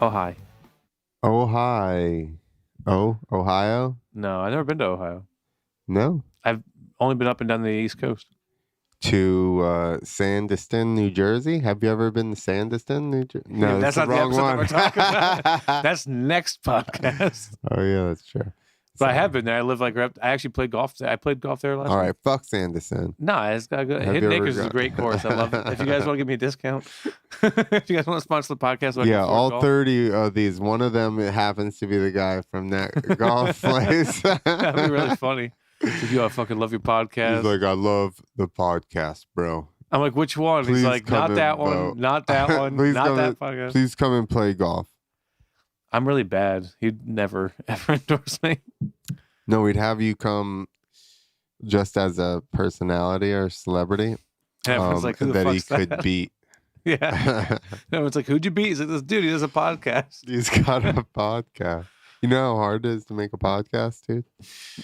Oh, hi. Oh, hi. Oh, Ohio? No, I've never been to Ohio. No. I've only been up and down the East Coast. To Sandiston, New Jersey? Have you ever been to Sandiston, New Jersey? No, That's that's not the wrong episode one. that we're talking about. That's next podcast. Oh, yeah, that's true. But I have been there. I live I actually played golf there. I played golf there last All week. right, fuck Sandiston. No, it's got good. Have Hidden you ever Acres is a got- great course. I love it. If you guys want to give me a discount, if you guys want to sponsor the podcast, so I can Yeah, afford all golf, 30 of these. One of them, it happens to be the guy from that golf place. that'd be really funny. If you, I fucking love your podcast. He's like, I love the podcast, bro. I'm like, which one? Please He's like, come not in, that bro. one, not that one, Please not come that in. podcast. Please come and play golf. I'm really bad. He'd never ever endorse me. No, we'd have you come just as a personality or celebrity And everyone's like, who the that he fuck's that? could beat. Yeah. Everyone's like, who'd you beat? He's like, this dude, he does a podcast. He's got a podcast. You know how hard it is to make a podcast, dude?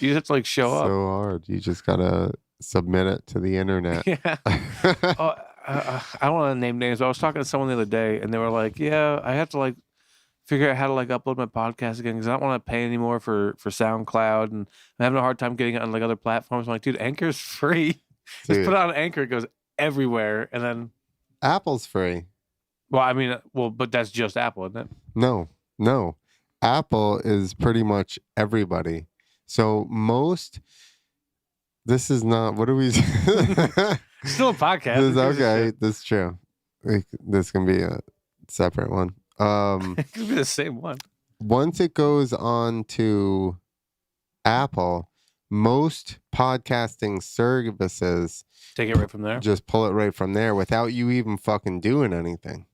You just have to like show up. So hard. You just gotta submit it to the internet. Yeah. Oh, I don't want to name names, but I was talking to someone the other day, and they were like, "Yeah, I have to like figure out how to like upload my podcast again because I don't want to pay anymore for SoundCloud, and I'm having a hard time getting it on like other platforms." I'm like, "Dude, Anchor's free. Just Dude, put it on Anchor; it goes everywhere." And then, Apple's free. but that's just Apple, isn't it? No. Apple is pretty much everybody. So this is not, what do we Still a podcast. Who gives a okay, shit? that's true. This can be a separate one. It could be the same one. Once it goes on to Apple, most podcasting services Take it right from there. just pull it right from there without you even fucking doing anything.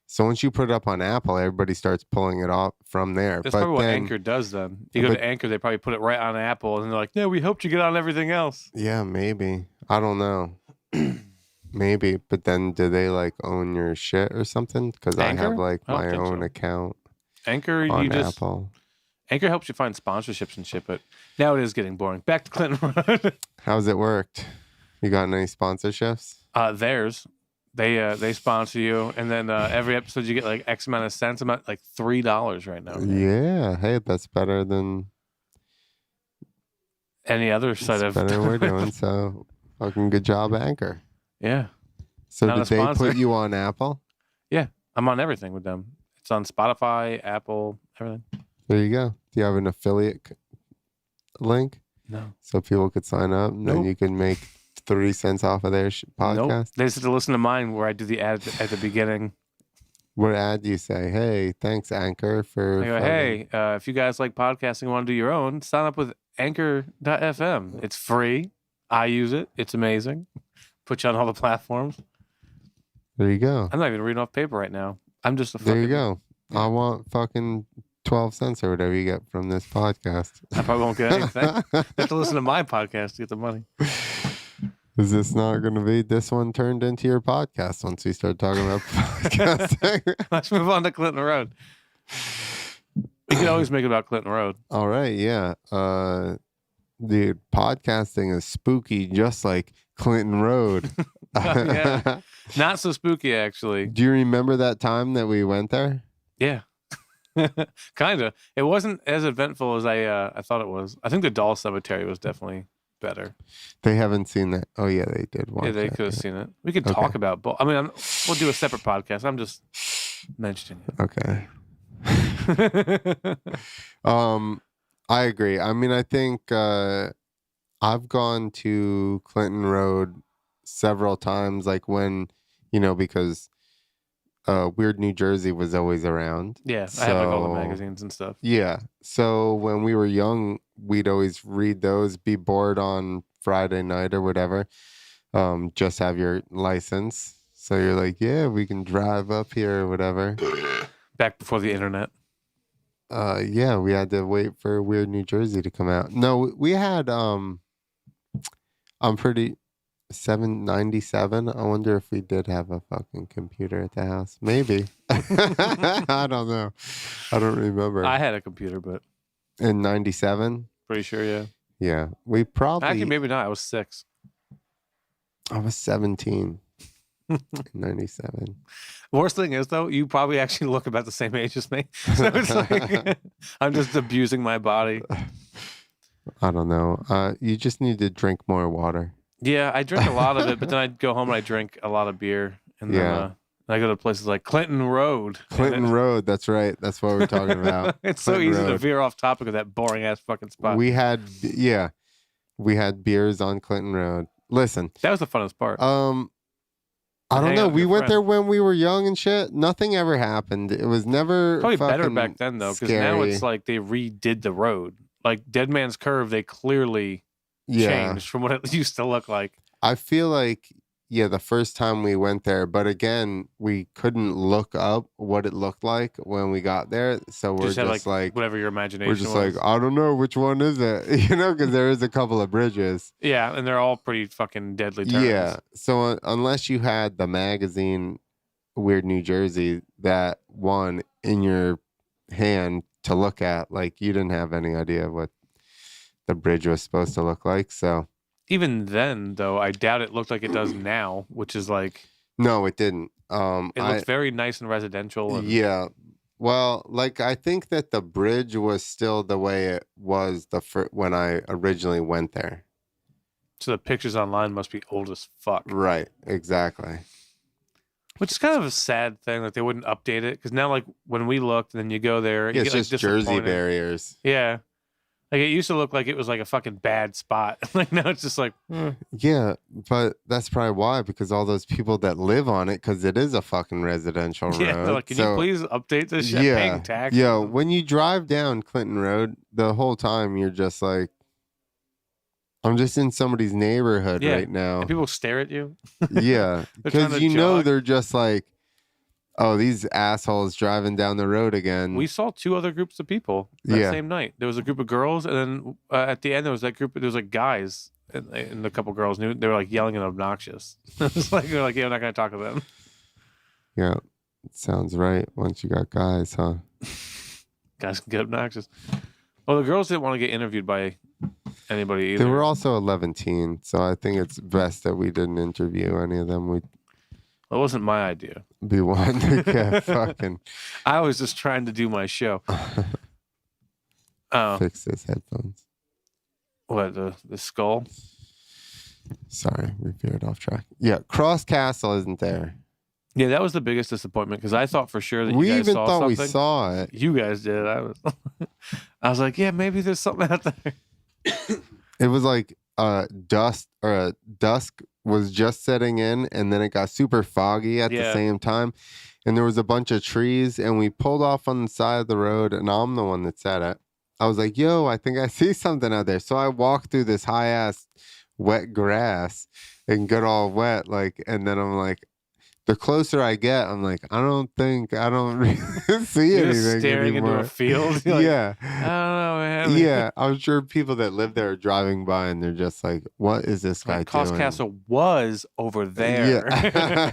So once you put it up on Apple, everybody starts pulling it off from there. That's but probably what then, Anchor does then. You go to Anchor, they probably put it right on Apple, and they're like, "Yeah, we helped you get on everything else." yeah, maybe. I don't know. Maybe. But then do they like own your shit or something? Because I Anchor? have like I don't my think own so. account Anchor, on you just Apple. Anchor helps you find sponsorships and shit, but now it is getting boring. Back to Clinton Road. How's it worked? You got any sponsorships? Theirs. They sponsor you, and then every episode you get like X amount of cents. I'm at like $3 right now. Yeah. Hey, that's better than Any other side it's of better we're doing. So fucking good job, Anchor. Yeah, So Not did a they sponsor. put you on Apple? I'm on everything with them. It's on Spotify, Apple, everything. There you go. Do you have an affiliate link No, so people could sign up and then Nope. you can make 30 cents off of their podcast? nope. They just have to listen to mine where I do the ad at the beginning. What ad do you say? Hey, thanks Anchor for I go, hey, if you guys like podcasting and want to do your own, sign up with Anchor.fm. It's free. I use it. It's amazing. Put you on all the platforms. There you go. I'm not even reading off paper right now. I'm just a There fucking... you go. I want fucking 12 cents or whatever you get from this podcast. I probably won't get anything. You have to listen to my podcast to get the money. Is this not going to be this one turned into your podcast once we start talking about podcasting? Let's move on to Clinton Road. You can always make it about Clinton Road. All right, yeah. Dude, podcasting is spooky just like Clinton Road. Yeah. Not so spooky, actually. Do you remember that time that we went there? Yeah. Kind of. It wasn't as eventful as I thought it was. I think the Doll Cemetery was definitely better. They haven't seen that. Oh, yeah, they did watch Yeah, they that, could have yeah. seen it. We could Okay. talk about both. I mean, we'll do a separate podcast. I'm just mentioning Okay. it. I agree. I mean, I think I've gone to Clinton Road several times, like when, because Weird New Jersey was always around. Yeah, I have like all the So- magazines and stuff. Yeah. So when we were young, we'd always read those, be bored on Friday night or whatever. Just have your license. So you're like, yeah, we can drive up here or whatever. Back before the internet. Yeah, we had to wait for Weird New Jersey to come out. No, we had I'm pretty 797. I wonder if we did have a fucking computer at the house. Maybe. I don't know. I don't remember. I had a computer, but In 97? pretty sure, yeah. Yeah. We probably Actually, maybe not. I was 6. I was 17. 97. Worst thing is though, you probably actually look about the same age as me. So it's like I'm just abusing my body. I don't know. You just need to drink more water. Yeah, I drink a lot of it, but then I'd go home and I drink a lot of beer, and then I go to places like Clinton Road. Clinton Road, that's right. That's what we're talking about. It's Clinton so easy Road. to veer off topic of that boring ass fucking spot. We had beers on Clinton Road. Listen, that was the funnest part. I don't Hang know. out with We your went there friend. when we were young and shit. Nothing ever happened. It was never Probably better fucking back then though, because scary. now it's like they redid the road. Like Dead Man's Curve, they clearly changed from what it used to look like. I feel like, the first time we went there, but again, we couldn't look up what it looked like when we got there. So we're just like whatever your imagination we're just was. like, I don't know which one is it, because there is a couple of bridges. Yeah, and they're all pretty fucking deadly turns. Yeah. So unless you had the magazine Weird New Jersey, that one in your hand to look at, like you didn't have any idea what the bridge was supposed to look like. So even then, though, I doubt it looked like it does now, which is like no, it didn't. it looks very nice and residential. And... Yeah. Well, like I think that the bridge was still the way it was when I originally went there. So the pictures online must be old as fuck. Right. Exactly. Which is kind of a sad thing, like they wouldn't update it, because now, like when we looked, and then you go there, you it's get, just like, Jersey barriers. Yeah, like it used to look like it was like a fucking bad spot. Like now it's just like, Yeah, but that's probably why, because all those people that live on it, because it is a fucking residential road. Yeah, like, can you please update this shit? Yeah, Paying taxes. yeah. When you drive down Clinton Road, the whole time you're just like, I'm just in somebody's neighborhood right now. And people stare at you. Yeah, because they're just like, oh, these assholes driving down the road again. We saw two other groups of people that same night. There was a group of girls, and then at the end there was that group. There was like guys, and a couple girls. They were like yelling and obnoxious. It's like they're like, yeah, I'm not gonna talk to them. Yeah, it sounds right. Once you got guys, huh? Guys can get obnoxious. Well, the girls didn't want to get interviewed by anybody either. They were also 11 teen, so I think it's best that we didn't interview any of them. It wasn't my idea. Be one to get fucking. I was just trying to do my show. Fix his headphones. What, the skull? Sorry, we veered off track. Yeah, Cross Castle isn't there. Yeah, that was the biggest disappointment, because I thought for sure that you guys saw something. We saw it. You guys did. I was like, yeah, maybe there's something out there. It was like dusk was just setting in, and then it got super foggy at the same time, and there was a bunch of trees, and we pulled off on the side of the road, and I'm the one that said it. I was like, yo, I think I see something out there. So I walked through this high ass wet grass and get all wet, like, and then I'm like, the closer I get, I'm like, I don't really see You're anything staring anymore. into a field. Like, yeah. I don't know, man. Yeah, I'm sure people that live there are driving by and they're just like, what is this guy doing? Cross Castle was over there. Yeah.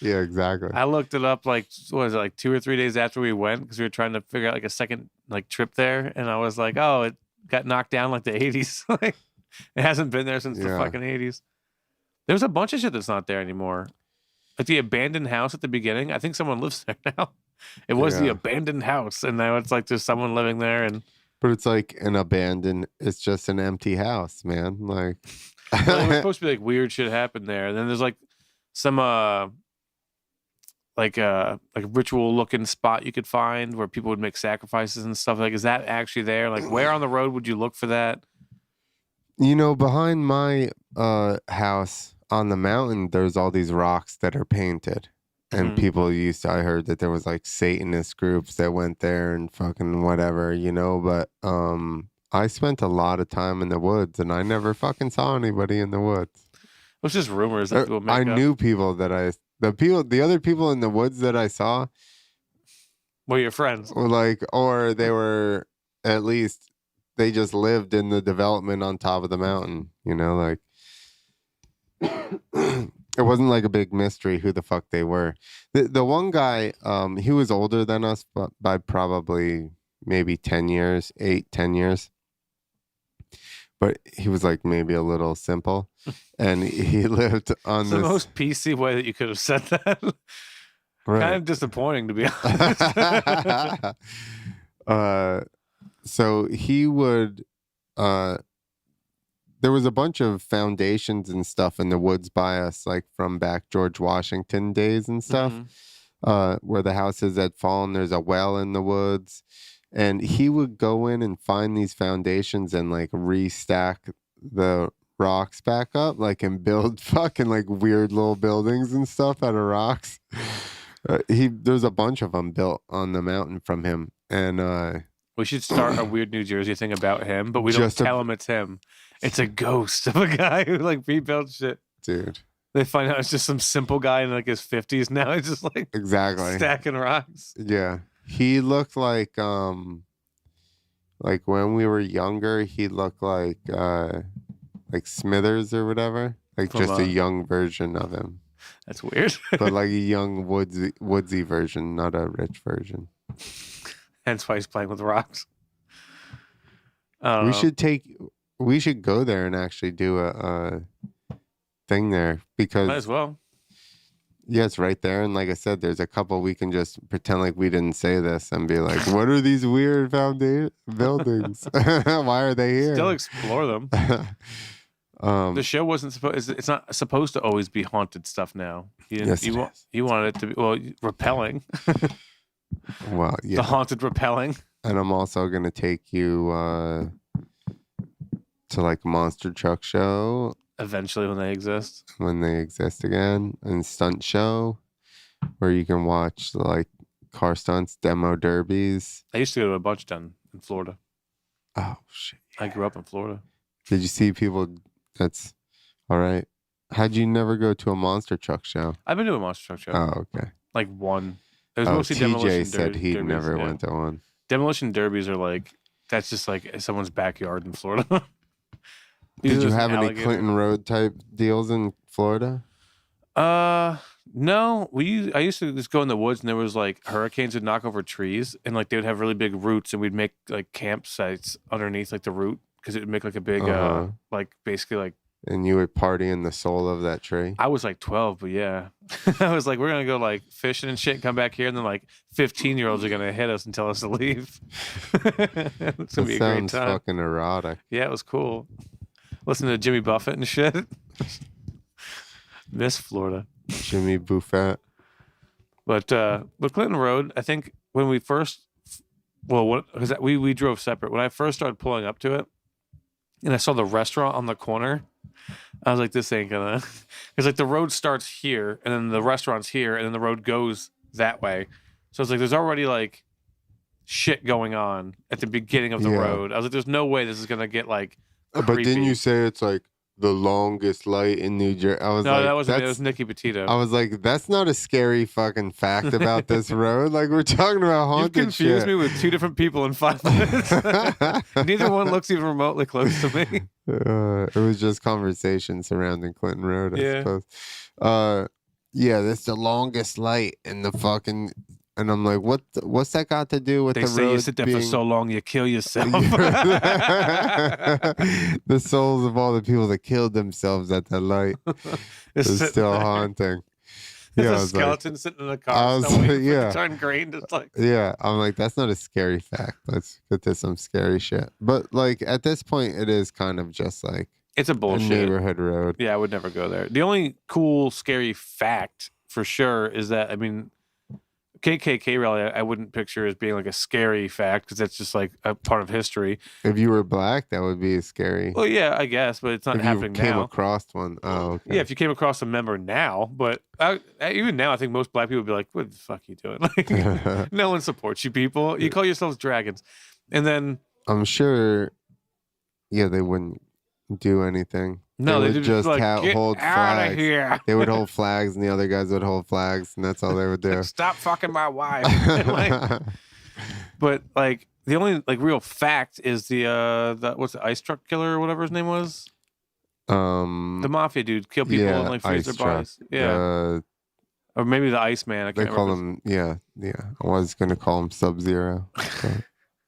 Yeah, exactly. I looked it up like, what was it, like 2 or 3 days after we went, because we were trying to figure out like a second like trip there, and I was like, oh, it got knocked down like the 80s. Like, it hasn't been there since the fucking 80s. There's a bunch of shit that's not there anymore. Like the abandoned house at the beginning, I think someone lives there now. It was the abandoned house, and now it's like there's someone living there. But it's like it's just an empty house, man. Like, well, it was supposed to be like weird shit happened there. And then there's like some like ritual looking spot you could find where people would make sacrifices and stuff. Like, is that actually there? Like, where on the road would you look for that? Behind my house on the mountain, there's all these rocks that are painted. And people I heard that there was like Satanist groups that went there and fucking whatever, but I spent a lot of time in the woods and I never fucking saw anybody in the woods. It was just rumors that people make up. Knew people that the other people in the woods that I saw were your friends. Or they were, at least they just lived in the development on top of the mountain, like. It wasn't like a big mystery who the fuck they were. The one guy, he was older than us by probably maybe 10 years, 8-10 years. but he was like maybe a little simple, and he lived on It's the this. most PC way that you could have said that. Kind Right. of disappointing, to be honest. So he would. There was a bunch of foundations and stuff in the woods by us, like from back George Washington days and stuff, where the houses had fallen. There's a well in the woods. And he would go in and find these foundations and like restack the rocks back up, like, and build fucking like weird little buildings and stuff out of rocks. There's a bunch of them built on the mountain from him. And we should start a weird New Jersey thing about him, but we don't tell him it's him. It's a ghost of a guy who like rebuilt shit. Dude. They find out it's just some simple guy in like his 50s now. He's just like stacking rocks. Yeah. He looked like when we were younger, he looked like Smithers or whatever. Like just a young version of him. That's weird. But like a young woodsy version, not a rich version. Hence why he's playing with rocks. We should go there and actually do a thing there because might as well. Yeah, it's right there. And like I said, there's a couple we can just pretend like we didn't say this and be like, what are these weird buildings? Why are they here? Still explore them. The show wasn't supposed. It's not supposed to always be haunted stuff now. You wanted it to be repelling. Well, yeah. The haunted repelling. And I'm also gonna take you to like a monster truck show. Eventually, when they exist again, and stunt show where you can watch like car stunts, demo derbies. I used to go to a bunch done in Florida. Oh shit! Yeah. I grew up in Florida. Did you see people? That's all right. How'd you never go to a monster truck show? I've been to a monster truck show. Oh, okay. Like one. It was mostly TJ demolition said he derbies, never went to one. Demolition derbies are like that's just like someone's backyard in Florida. Did you have any Clinton Road type deals in Florida? No. I used to just go in the woods and there was like hurricanes would knock over trees and like they would have really big roots and we'd make like campsites underneath like the root because it would make like a big like basically like. And you would party in the soul of that tree? I was like 12, but yeah. I was like, we're going to go like fishing and shit and come back here. And then like 15-year-olds are going to hit us and tell us to leave. It's going to be a great time. Sounds fucking erotic. Yeah, it was cool. Listen to Jimmy Buffett and shit. Miss Florida. Jimmy Buffett. But with Clinton Road, I think when we first, because we drove separate. When I first started pulling up to it, and I saw the restaurant on the corner, I was like, this ain't gonna. Because like the road starts here, and then the restaurant's here, and then the road goes that way. So it's like there's already like shit going on at the beginning of the road. I was like, there's no way this is gonna get like. Creepy. But didn't you say it's like the longest light in New Jersey? That wasn't. It was Nicky Petito. I was like, that's not a scary fucking fact about this road. Like we're talking about haunted shit. You confused me with two different people in 5 minutes. Neither one looks even remotely close to me. It was just conversation surrounding Clinton Road, I suppose. Yeah, that's the longest light in the fucking. And I'm like, what's that got to do with the road? They say you sit there for so long, you kill yourself. The souls of all the people that killed themselves at that light is still haunting. There's a skeleton sitting in a car. Turn green. Just like I'm like, that's not a scary fact. Let's get to some scary shit. But like at this point, it is kind of just like it's a bullshit neighborhood road. Yeah, I would never go there. The only cool, scary fact for sure is that KKK rally, I wouldn't picture as being like a scary fact because that's just like a part of history. If you were black, that would be scary. Well, yeah, I guess, but it's not happening now. If you came across one. Oh, okay. Yeah, if you came across a member now, but even now, I think most black people would be like, what the fuck are you doing? Like, no one supports you people. You call yourselves dragons. And then... I'm sure, they wouldn't do anything. No, they would just like, hold flags. Here. They would hold flags, and the other guys would hold flags, and that's all they would do. Stop fucking my wife. But like the only like real fact is the what's the ice truck killer or whatever his name was. The mafia dude kill people and like freeze their bodies. Yeah. Or maybe the Iceman. I can't remember. They call him. Yeah. I was gonna call him Sub-Zero.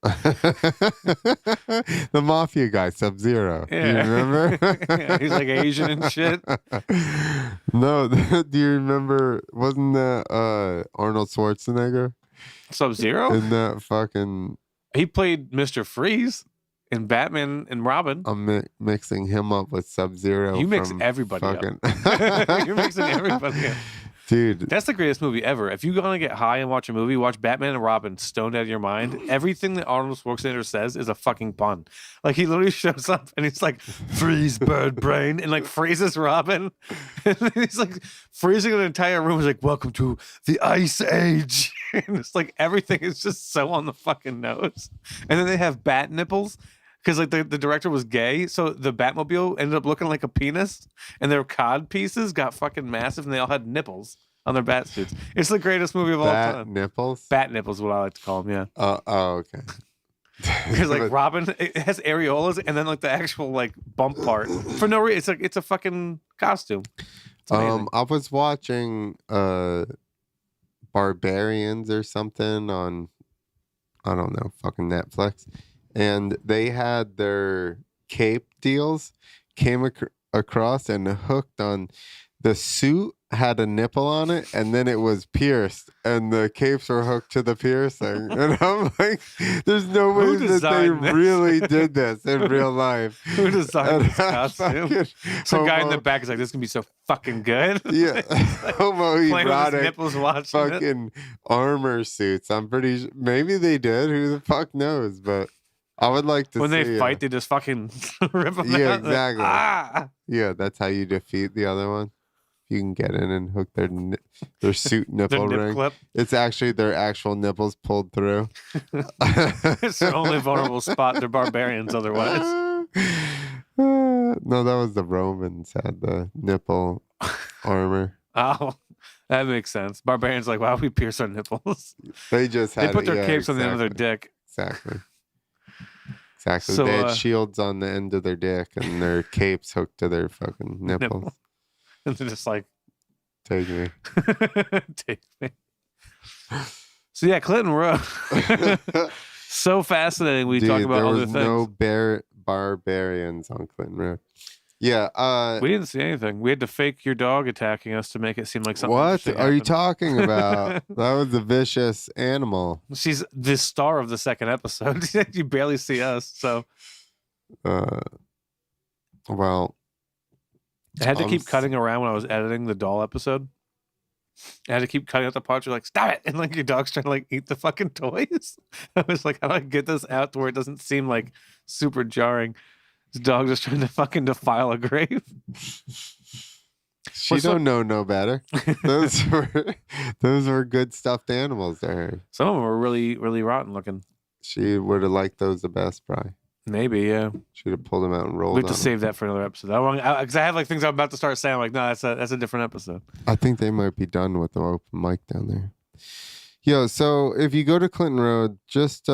The mafia guy, Sub-Zero. Yeah. You remember? Yeah, he's like Asian and shit. No, do you remember? Wasn't that Arnold Schwarzenegger Sub-Zero? in that fucking? He played Mr. Freeze in Batman and Robin. I'm mixing him up with Sub-Zero. You mix from everybody fucking... up. You're mixing everybody up. Dude, That's the greatest movie ever. If you're gonna get high and watch a movie, watch Batman and Robin stoned out of your mind. Everything that Arnold Schwarzenegger says is a fucking pun. Like he literally shows up and he's like, freeze bird brain, and like freezes Robin. And he's like freezing an entire room. He's like, welcome to the Ice Age. And it's like everything is just so on the fucking nose. And then they have bat nipples. Because like the director was gay, so the Batmobile ended up looking like a penis, and their cod pieces got fucking massive, and they all had nipples on their bat suits. It's the greatest movie of all time. nipples? Bat nipples, is what I like to call them. Yeah, Oh, okay. because like Robin, it has areolas, and then like the actual like bump part for no reason. It's a fucking costume. It's amazing. I was watching Barbarians or something on, I don't know, fucking Netflix. And they had their cape deals came across and hooked on the suit had a nipple on it, and then it was pierced, and the capes were hooked to the piercing. And I'm like, there's no way that they really did this in real life. Who designed this costume? Some guy in the back is like, this can be so fucking good. Yeah, homoerotic nipples watching fucking armor suits. I'm pretty sure maybe they did. Who the fuck knows? But I would like to when see they fight, they just fucking rip them out. Yeah, exactly. Like, ah! Yeah, that's how you defeat the other one. You can get in and hook their suit nipple nip ring. clip. It's actually their actual nipples pulled through. It's their only vulnerable spot. They're barbarians otherwise. No, that was the Romans had the nipple armor. Oh, that makes sense. Barbarians like, why we pierce our nipples? They just had they put their capes on the end of their dick. Exactly. Exactly. So, they had shields on the end of their dick and their capes hooked to their fucking nipples. And they're just like, take me. Take me. So yeah, Clinton Road. So fascinating. We talk about other things. There was no barbarians on Clinton Road. Yeah. We didn't see anything. We had to fake your dog attacking us to make it seem like something. What are you talking about? That was a vicious animal. She's the star of the second episode. You barely see us, so. Well. I had to keep cutting around when I was editing the doll episode. I had to keep cutting out the parts. You're like, stop it! And like your dog's trying to like eat the fucking toys. I was like, how do I get this out to where it doesn't seem like super jarring? This dog just trying to fucking defile a grave. She don't know no better. Those were good stuffed animals there. Some of them were really, really rotten looking. She would have liked those the best, probably. Maybe, yeah. She'd have pulled them out and rolled. We have to save that for another episode. Because I have like things I'm about to start saying. I'm like, no, that's a different episode. I think they might be done with the open mic down there. Yo, so if you go to Clinton Road, just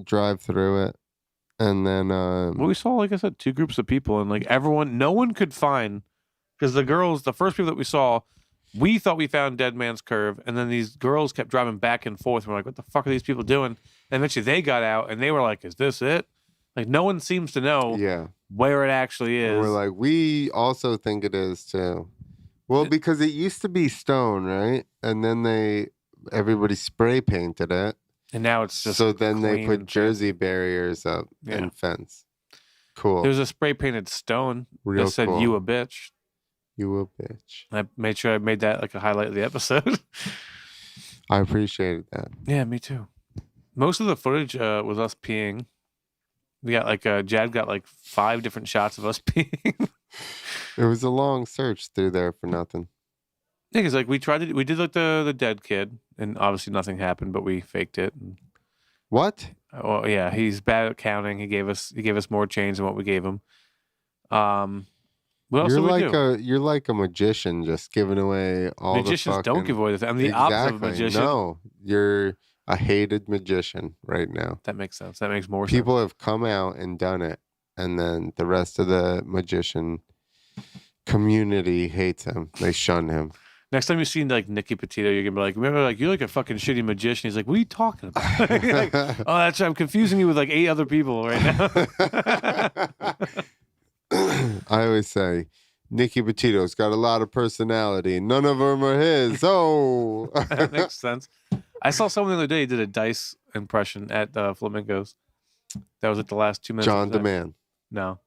drive through it, and then. Well, we saw, like I said, two groups of people, and like everyone, no one could find, because the first people that we saw, we thought we found Dead Man's Curve, and then these girls kept driving back and forth. We're like, what the fuck are these people doing? And eventually they got out, and they were like, is this it? Like, no one seems to know where it actually is. And we're like, we also think it is too. Well, because it used to be stone, right? And then everybody spray painted it. And now it's just so then they put Jersey barriers up and fence. Cool. There's a spray painted stone that said, cool. You a bitch. You a bitch. I made sure I made that like a highlight of the episode. I appreciated that. Yeah, me too. Most of the footage was us peeing. We got like Jad got like 5 different shots of us peeing. It was a long search through there for nothing. Yeah, because like we did like the dead kid, and obviously nothing happened, but we faked it. What? Well, yeah, he's bad at counting. He gave us more change than what we gave him. What else did we do? You're like a magician, just giving away all magicians the fucking... don't give away the thing. I'm the opposite of a magician. No, you're a hated magician right now. That makes sense. That makes more sense. People have come out and done it, and then the rest of the magician community hates him. They shun him. Next time you see like Nicky Petito, you're gonna be like, remember, like you're like a fucking shitty magician. He's like, what are you talking about? Like, oh, that's right. I'm confusing you with like 8 other people right now. I always say, Nicky Petito's got a lot of personality. None of them are his. Oh, That makes sense. I saw someone the other day who did a Dice impression at Flamingos. That was at the last 2 minutes. John of the DeMann. No.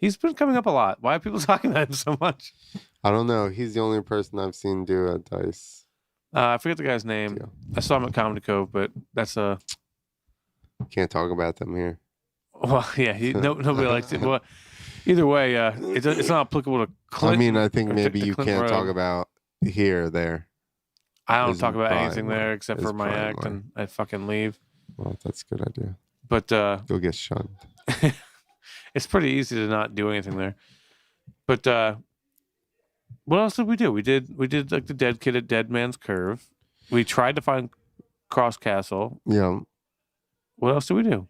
He's been coming up a lot. Why are people talking about him so much? I don't know. He's the only person I've seen do a Dice. I forget the guy's name. Yeah. I saw him at Comedy Cove, but that's a... Can't talk about them here. Well, yeah, nobody likes it. Well, either way, it's not applicable to Clint. I mean, I think or maybe to you Clinton can't Road. talk about here or there. I don't Is talk about fine, anything there except is for my fine, act, like- and I fucking leave. Well, that's a good idea. But You'll get shunned. it's pretty easy to not do anything there. But what else did we do? We did like the Dead Kid at Dead Man's Curve. We tried to find Cross Castle. Yeah, What else did we do?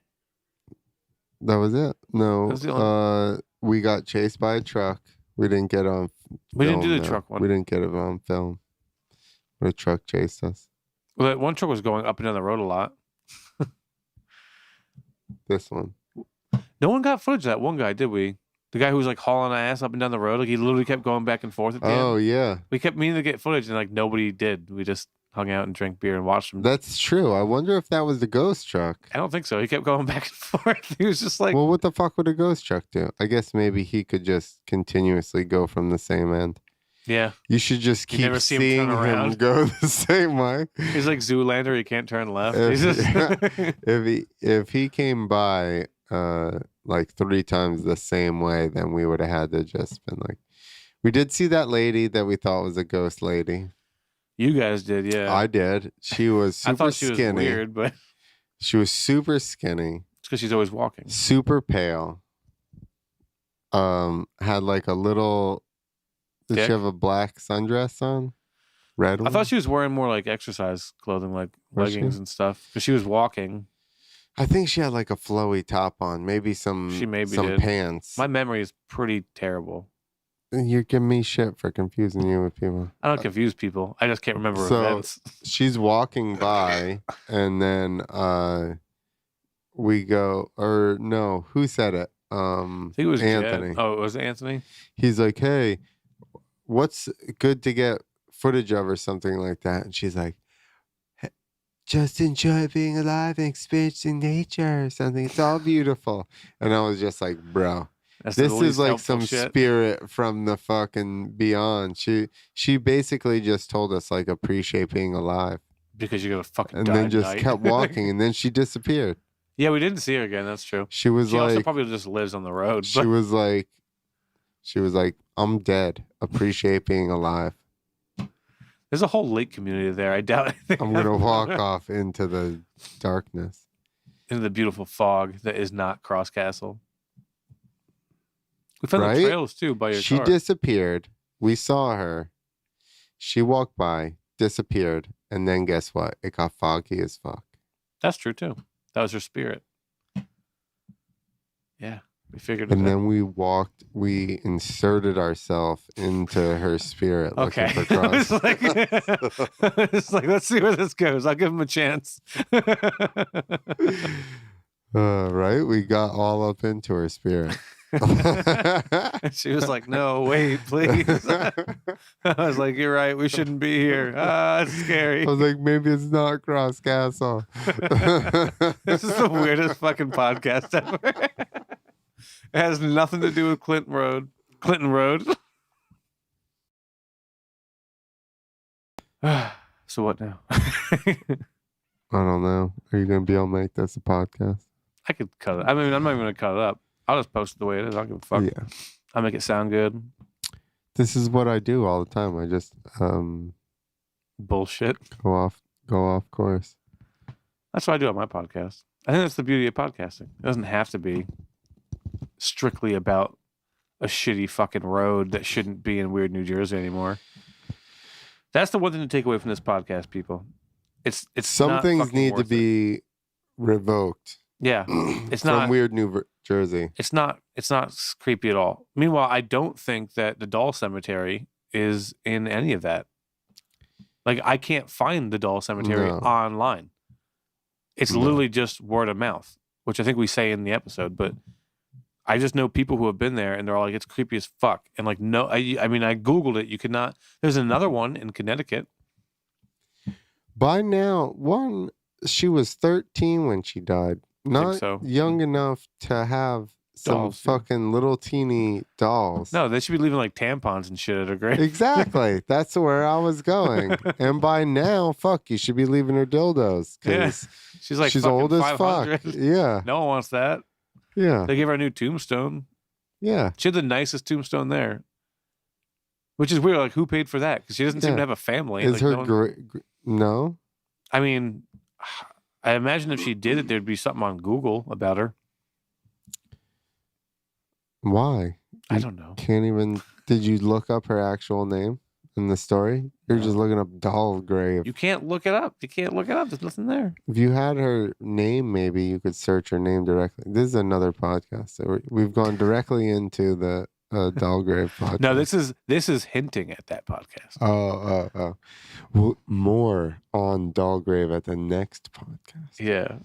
that was it. No, That was the we got chased by a truck. We didn't get on. We didn't do film, the though. truck one. We didn't get it on film. But a truck chased us. Well, that one truck was going up and down the road a lot. This one. No one got footage of that one guy, did we? The guy who was like hauling ass up and down the road, like he literally kept going back and forth at the Oh end. yeah, We kept meaning to get footage, and like nobody did. We just hung out and drank beer and watched him. that's true. I wonder if that was the ghost truck. I don't think so. He kept going back and forth. He was just like, Well, what the fuck would a ghost truck do? I guess maybe he could just continuously go from the same end. yeah. You should just You keep never see him seeing turn him around. go the same way. He's like Zoolander. He can't turn left. If- He's just... If he came by like 3 times the same way, then we would have had to just been like, we did see that lady that we thought was a ghost lady. You guys did, yeah. I did. She was super I thought she skinny. was weird, but She was super skinny, it's because she's always walking. super pale. Had like a little. Did Dick? she have a black sundress on? Red one? I thought she was wearing more like exercise clothing, like Was leggings she? and stuff, because she was walking. I think she had like a flowy top on, maybe some She maybe some did. pants. My memory is pretty terrible. You're giving me shit for confusing you with people. I don't confuse people. I just can't remember So- events. She's walking by, and then we go, or no, who said it? I think it was Anthony. Jed. Oh, it was Anthony? He's like, "Hey, what's good to get footage of or something like that?" And she's like, "Hey, just enjoy being alive and experiencing nature or something. It's all beautiful." And I was just like, bro, That's the this least is like helpful some shit. spirit from the fucking beyond. She basically just told us like appreciate being alive, Because you're going to fucking and die then just tonight. kept walking, and then she disappeared. Yeah, we didn't see her again. That's true. She was She also like, probably just lives on the road. she But was like, I'm dead. Appreciate being alive. there's a whole lake community there. I doubt anything. I'm gonna walk off into the darkness. into the beautiful fog that is not Cross Castle. We found Right? the trails too by your She car. disappeared. We saw her. She walked by, disappeared, and then guess what? It got foggy as fuck. That's true too. That was her spirit. Yeah, we figured it And out. then we inserted ourselves into her spirit looking Okay. for cross. It's like, it's like, let's see where this goes. I'll give him a chance. Right? We got all up into her spirit. And she was like, no, wait, please. I was like, you're right. We shouldn't be here. Ah, it's scary. I was like, maybe it's not Cross Castle. This is the weirdest fucking podcast ever. It has nothing to do with Clinton Road. So what now? I don't know. Are you going to be able to make this a podcast? I could cut it. I mean, I'm not even gonna cut it up. I'll just post it the way it is. I don't give a fuck. Yeah. I'll make it sound good. This is what I do all the time. I just Bullshit. go off course. That's what I do on my podcast. I think that's the beauty of podcasting. It doesn't have to be strictly about a shitty fucking road that shouldn't be in weird New Jersey anymore. That's the one thing to take away from this podcast, people. It's Some not things fucking need to worth it. be revoked. Yeah, it's from not weird New Jersey. It's not creepy at all. Meanwhile, I don't think that the Doll Cemetery is in any of that. Like I can't find the doll cemetery No. online. It's No. literally just word of mouth, which I think we say in the episode. But I just know people who have been there and they're like, it's creepy as fuck. And like, no, I mean, I Googled it. You could not. There's another one in Connecticut. By now, she was 13 when she died. Not so. young enough to have some Dolls, yeah. fucking little teeny dolls. No, they should be leaving like tampons and shit at her grave. Exactly. That's where I was going. And by now, fuck, you should be leaving her dildos. Yeah. She's like, she's fucking old as 500. fuck. Yeah. No one wants that. Yeah. They gave her a new tombstone. Yeah. She had the nicest tombstone there. Which is weird. Like, who paid for that? Because she doesn't seem Yeah. to have a family. Is like, her no? I mean, I imagine if she did it, there'd be something on Google about her. Why? I don't know. Can't even. Did you look up her actual name in the story? You're just looking up doll grave. You can't look it up. You can't look it up. There's nothing there. If you had her name, maybe you could search her name directly. This is another podcast. So we've gone directly into the doll grave podcast. No, this is hinting at that podcast. More on doll grave at the next podcast. Yeah.